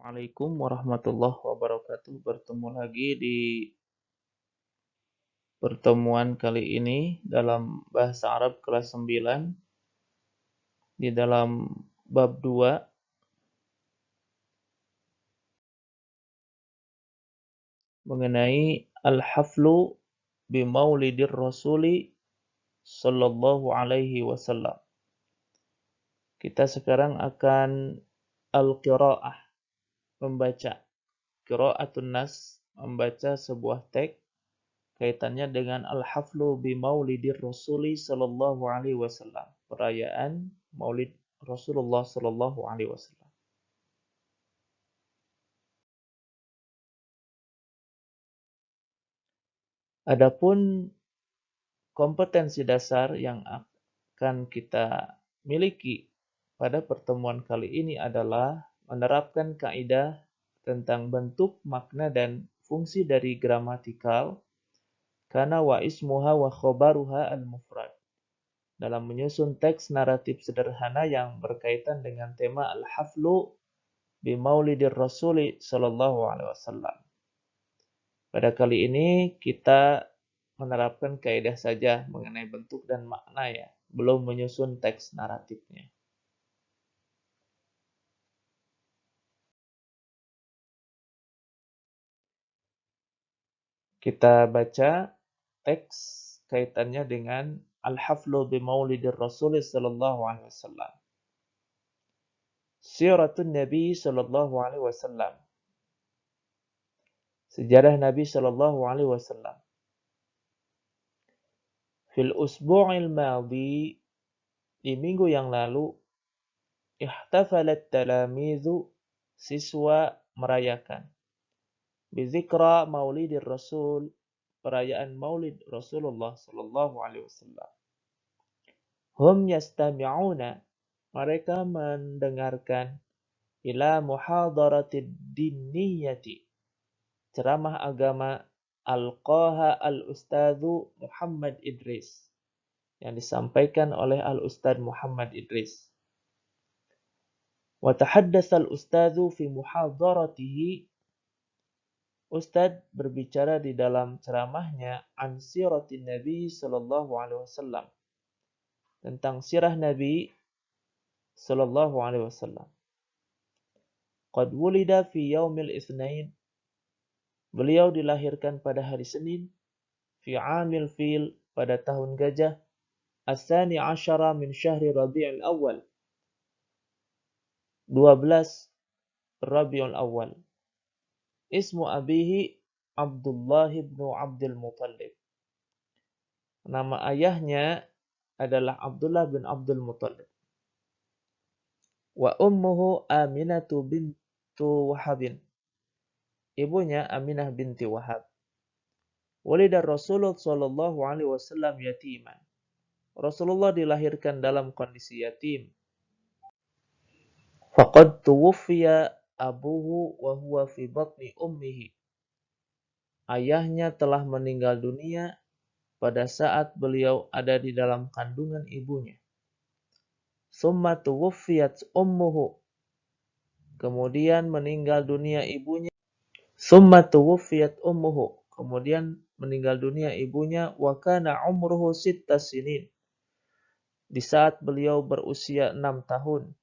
Assalamualaikum warahmatullahi wabarakatuh. Bertemu lagi di pertemuan kali ini dalam bahasa Arab kelas 9 di dalam bab 2 mengenai al-haflu bi maulidir rasuli sallallahu alaihi wasallam. Kita sekarang akan al-qiraah, membaca. Qiraatun nas, membaca sebuah teks kaitannya dengan Al-Haflu bi Maulidir Rasuli sallallahu alaihi wasallam, perayaan Maulid Rasulullah sallallahu alaihi wasallam. Adapun kompetensi dasar yang akan kita miliki pada pertemuan kali ini adalah menerapkan kaidah tentang bentuk, makna dan fungsi dari gramatikal kana wa ismuha wa khobaruha al-mufrad dalam menyusun teks naratif sederhana yang berkaitan dengan tema Al-Haflu bi Maulidir Rasuli sallallahu alaihi wasallam. Pada kali ini kita menerapkan kaidah saja mengenai bentuk dan makna ya, belum menyusun teks naratifnya. Kita baca teks kaitannya dengan Al-Haflu bi Maulidir Rasuli sallallahu alaihi wasallam. Siratun Nabi sallallahu alaihi wasallam. Sejarah Nabi sallallahu alaihi wasallam. Fil usbu'il madhi, di minggu yang lalu, ihtafalat talamizu, siswa merayakan. Bizikra maulidir Rasul, perayaan maulid Rasulullah sallallahu alaihi wasallam. Hum yastami'una, mereka mendengarkan ila muhadaratid diniyati, ceramah agama alqaha al-ustadzu Muhammad Idris, yang disampaikan oleh Al-Ustadz Muhammad Idris. Wa tahaddatsa al-ustadzu fi muhadaratihi, Ustadz berbicara di dalam ceramahnya an siratin Nabi sallallahu alaihi wasallam, tentang sirah Nabi sallallahu alaihi wasallam. Qad wulida fi yaumil itsnain, beliau dilahirkan pada hari Senin, fi amil fil, pada tahun gajah, as-sani asyara min syahri Rabiul Awal, 12 Rabiul Awal. Ismu abihi Abdullah bin Abdul Muttalib. Nama ayahnya adalah Abdullah bin Abdul Muttalib. Wa ummuhu Aminatu bintu Wahabin. Ibunya Aminah binti Wahab. Walida Rasulullah sallallahu alaihi wasallam yatiman. Rasulullah dilahirkan dalam kondisi yatim. Faqad tuwfiya abuhu wa huwa fi batni ummihi. Ayahnya telah meninggal dunia pada saat beliau ada di dalam kandungan ibunya. Summa tuwfiyat ummuhu, kemudian meninggal dunia ibunya. Summa tuwfiyat ummuhu, kemudian meninggal dunia ibunya. Wa kana umruhu 6 sinin, di saat beliau berusia 6 tahun.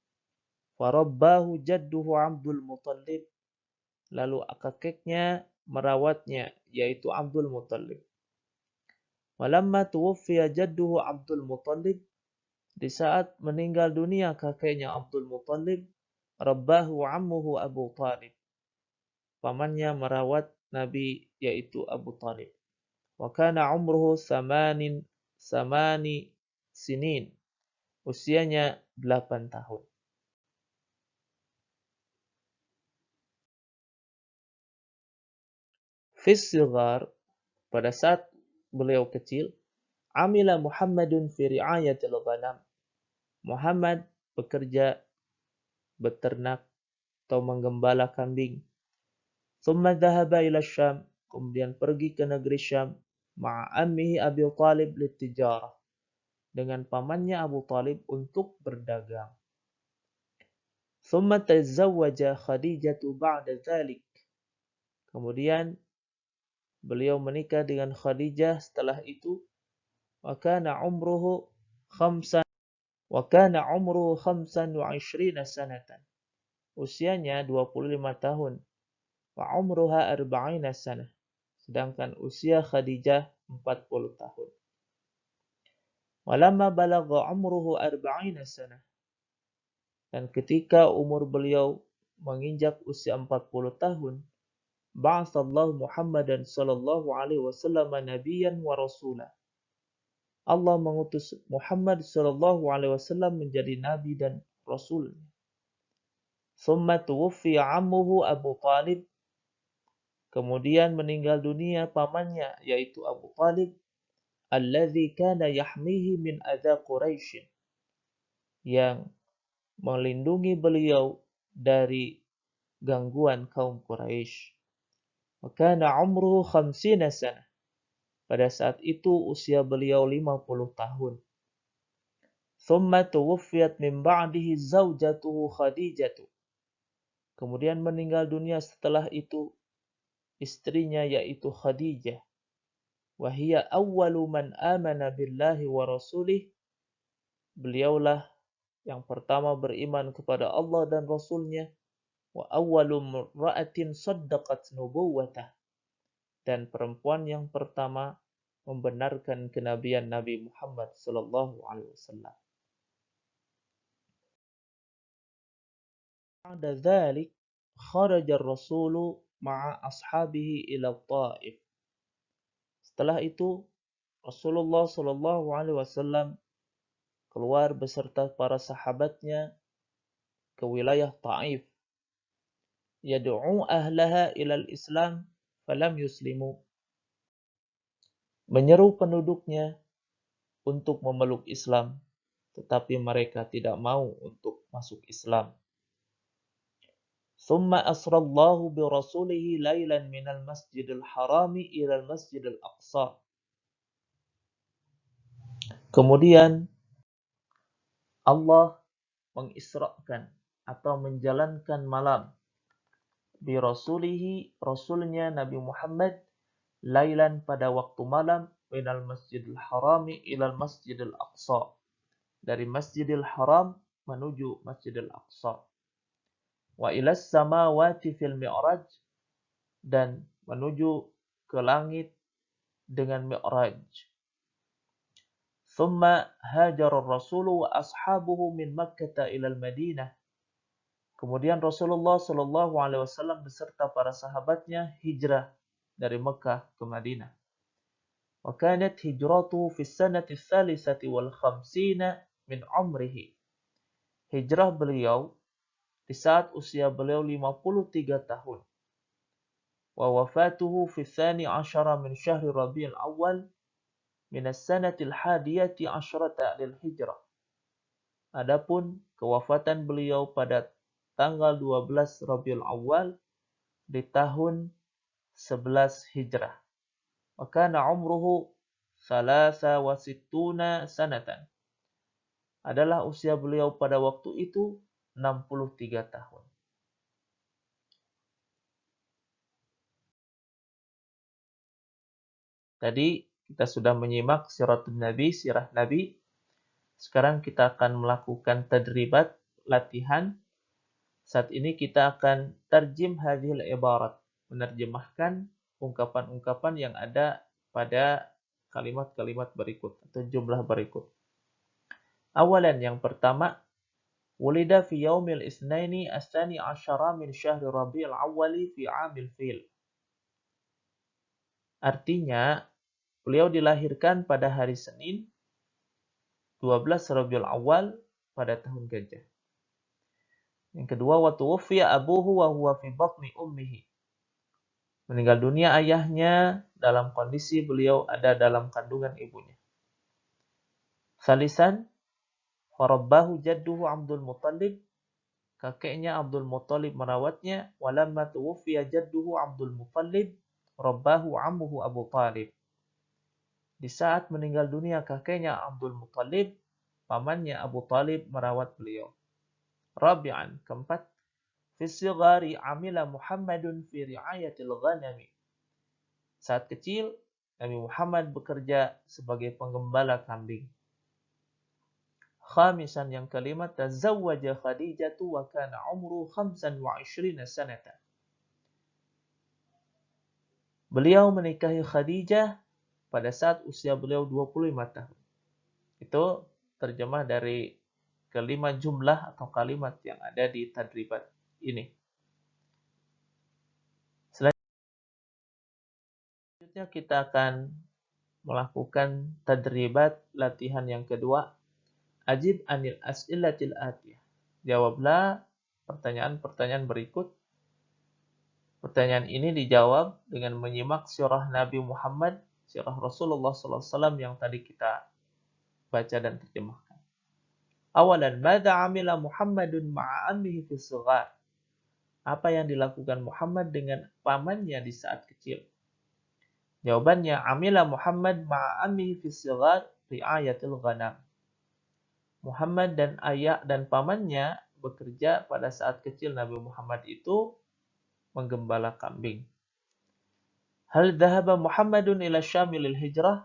Farabbahu jadduhu Abdul Muttalib, lalu kakeknya merawatnya, yaitu Abdul Muttalib. Walamma tuwfiya jadduhu Abdul Muttalib, di saat meninggal dunia kakeknya Abdul Muttalib, rabbahu ammuhu Abu Talib, pamannya merawat Nabi yaitu Abu Talib. Wa kana umruhu samani sinin, usianya 8 tahun. Fis sighar, pada saat beliau kecil, amila Muhammadun fi ri'ayatil ghanam, Muhammad bekerja beternak atau menggembala kambing. Tsumma dhahaba ila Syam, kemudian pergi ke negeri Syam, ma'a ammihi Abi Talib litijarah, dengan pamannya Abu Talib untuk berdagang. Thumma tazawwaja Khadijatu ba'da dzalik. Kemudian beliau menikah dengan Khadijah setelah itu. Wa kana umruhu khamsan wa kana umruhu 25 sanatan. Usianya 25 tahun. Wa umruha 40 sanah. Sedangkan usia Khadijah 40 tahun. Walamma balagha umruhu 40 sanah. Dan ketika umur beliau menginjak usia 40 tahun, ba'atsallahu Muhammadan sallallahu alaihi wasallam nabiyyan wa rasulah. Allah mengutus Muhammad sallallahu alaihi wasallam menjadi nabi dan rasul. Tsumma tuwfiya ammuhu Abu Talib. Kemudian meninggal dunia pamannya yaitu Abu Talib, alladzi kana yahmihi min adza Quraisy, yang melindungi beliau dari gangguan kaum Quraisy. Wa kana umruhu 50 sanah. Pada saat itu usia beliau 50 tahun. Thumma tuwfiyat min ba'dihi zawjatuhu Khadijatu. Kemudian meninggal dunia setelah itu istrinya yaitu Khadijah. Wa hiya awwalu man amana billahi wa rasulih. Beliaulah yang pertama beriman kepada Allah dan Rasulnya. Wa awwalu ra'atin saddaqat nubuwwatah. Dan perempuan yang pertama membenarkan kenabian Nabi Muhammad sallallahu alaihi wasallam. Ba'da dzalik kharaja ar-rasulu ma'a ashabihi ila Taif. Setelah itu Rasulullah sallallahu alaihi wasallam keluar beserta para sahabatnya ke wilayah Taif. Yad'u ahlaha ilal Islam falam yuslimu. Menyeru penduduknya untuk memeluk Islam, tetapi mereka tidak mau untuk masuk Islam. Thumma asrallahu bi rasulihi lailan minal masjidil harami ilal masjidil aqsa. Kemudian Allah mengisrakan atau menjalankan malam bi rasulihi, rasulnya Nabi Muhammad, lailan pada waktu malam, minal masjidil harami ilal masjidil aqsa, dari masjidil haram menuju masjidil aqsa. Wa ilas samawati fil mi'raj, dan menuju ke langit dengan mi'raj. Thumma hajar ar-rasulu wa ashabuhu min Makkah ila al-Madinah. Kemudian Rasulullah sallallahu alaihi wasallam beserta para sahabatnya hijrah dari Mekah ke Madinah. Wa kanat hijratuhu fi sanati ats-tsalitsati wal khamsina min umrihi. Hijrah beliau di saat usia beliau 53 tahun. Wa wafatuhu fi tsani asyara min syahri Rabiul Awal min as-sanati al-hadiyati asyrata lil hijrah. Adapun kewafatan beliau pada tanggal 12 Rabiul Awal di tahun 11 Hijrah. Wa kana umruhu 63 sanatan. Adalah usia beliau pada waktu itu 63 tahun. Tadi kita sudah menyimak siratul Nabi, sirah Nabi. Sekarang kita akan melakukan tadribat, latihan. Saat ini kita akan tarjim hadhil ibarat, menerjemahkan ungkapan-ungkapan yang ada pada kalimat-kalimat berikut atau jumlah berikut. Awalan, yang pertama, wulida fi yaumil isnaini as-sani asyara min syahri Rabiul Awwali fi 'amil fil. Artinya, beliau dilahirkan pada hari Senin 12 Rabiul Awal pada tahun gajah. Yang kedua, wa tuwfiya abuhu wa huwa fi batni ummihi. Meninggal dunia ayahnya dalam kondisi beliau ada dalam kandungan ibunya. Salisan, farabbahu jadduhu Abdul Muttalib. Kakeknya Abdul Muttalib merawatnya. Walamma tuwfiya jadduhu Abdul Muttalib, rabbahu ammuhu Abu Talib. Di saat meninggal dunia kakeknya Abdul Muttalib, pamannya Abu Talib merawat beliau. Rabi'an, keempat, fi sigari amila Muhammadun fi riayatil ghanami. Saat kecil, Nabi Muhammad bekerja sebagai penggembala kambing. Khamisan, yang kelima, tazawwaja Khadijatu wa kana umru 25 sanatan. Beliau menikahi Khadijah pada saat usia beliau 25 tahun. Itu terjemah dari kelima jumlah atau kalimat yang ada di tadribat ini. Selanjutnya kita akan melakukan tadribat latihan yang kedua. Ajib anil as'ilatil atiyah. Jawablah pertanyaan-pertanyaan berikut. Pertanyaan ini dijawab dengan menyimak sirah Nabi Muhammad, sirah Rasulullah SAW yang tadi kita baca dan terjemahkan. Awalan, madza amila Muhammadun ma'a ammihi fi shighar? Apa yang dilakukan Muhammad dengan pamannya di saat kecil? Jawabannya, amila Muhammad ma'a ammihi fi shighar ri'ayatil ghanam. Muhammad dan ayah dan pamannya bekerja pada saat kecil Nabi Muhammad itu menggembala kambing. Hal dhahaba Muhammadun ila Syam lil hijrah?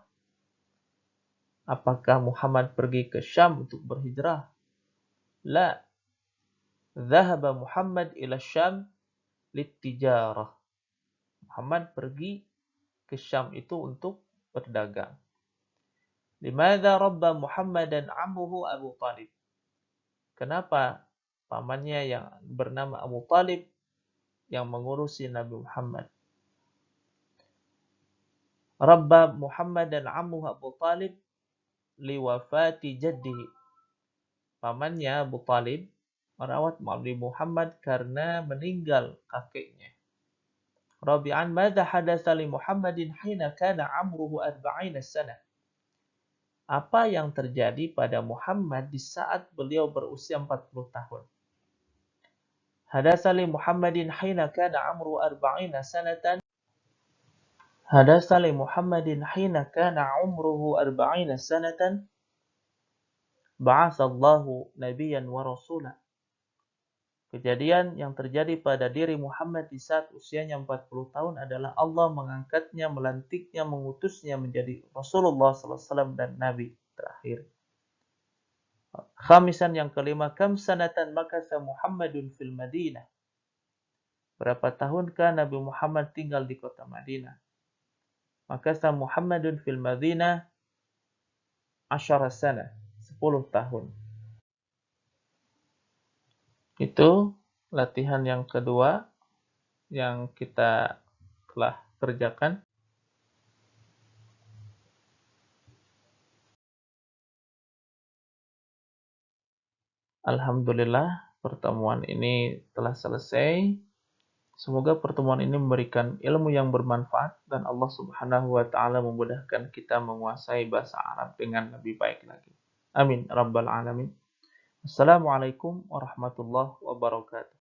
Apakah Muhammad pergi ke Syam untuk berhijrah? La. Dhahaba Muhammad ila Syam lit tijarah. Muhammad pergi ke Syam itu untuk berdagang. Limadha rabba Muhammadan ammuhu Abu Talib? Kenapa pamannya yang bernama Abu Talib yang mengurusi Nabi Muhammad? Rabba Muhammad dan ammuhu Abu Talib liwafati jaddihi. Pamannya Abu Talib merawat Nabi Muhammad karena meninggal kakeknya. Rabi'an, madza hadatsa li Muhammadin hina kana amruhu 40 sanah? Apa yang terjadi pada Muhammad di saat beliau berusia 40 tahun? Hadatsa li Muhammadin hina kana amruhu 40 sanatan. Hadatsa li Muhammadin hina kana umruhu 40 sanatan. Ba'atsallahu nabiyyan wa rasulah. Kejadian yang terjadi pada diri Muhammad di saat usianya 40 tahun adalah Allah mengangkatnya, melantiknya, mengutusnya menjadi Rasulullah SAW dan Nabi terakhir. Khamisan, yang kelima, kam sanatan makatha Muhammadun fil Madinah? Berapa tahunkah Nabi Muhammad tinggal di kota Madinah? Makatha Muhammadun fil Madinah 10 sana, 10 tahun. Itu latihan yang kedua yang kita telah kerjakan. Alhamdulillah, pertemuan ini telah selesai. Semoga pertemuan ini memberikan ilmu yang bermanfaat dan Allah Subhanahu wa taala memudahkan kita menguasai bahasa Arab dengan lebih baik lagi. Amin rabbal alamin. Assalamualaikum warahmatullahi wabarakatuh.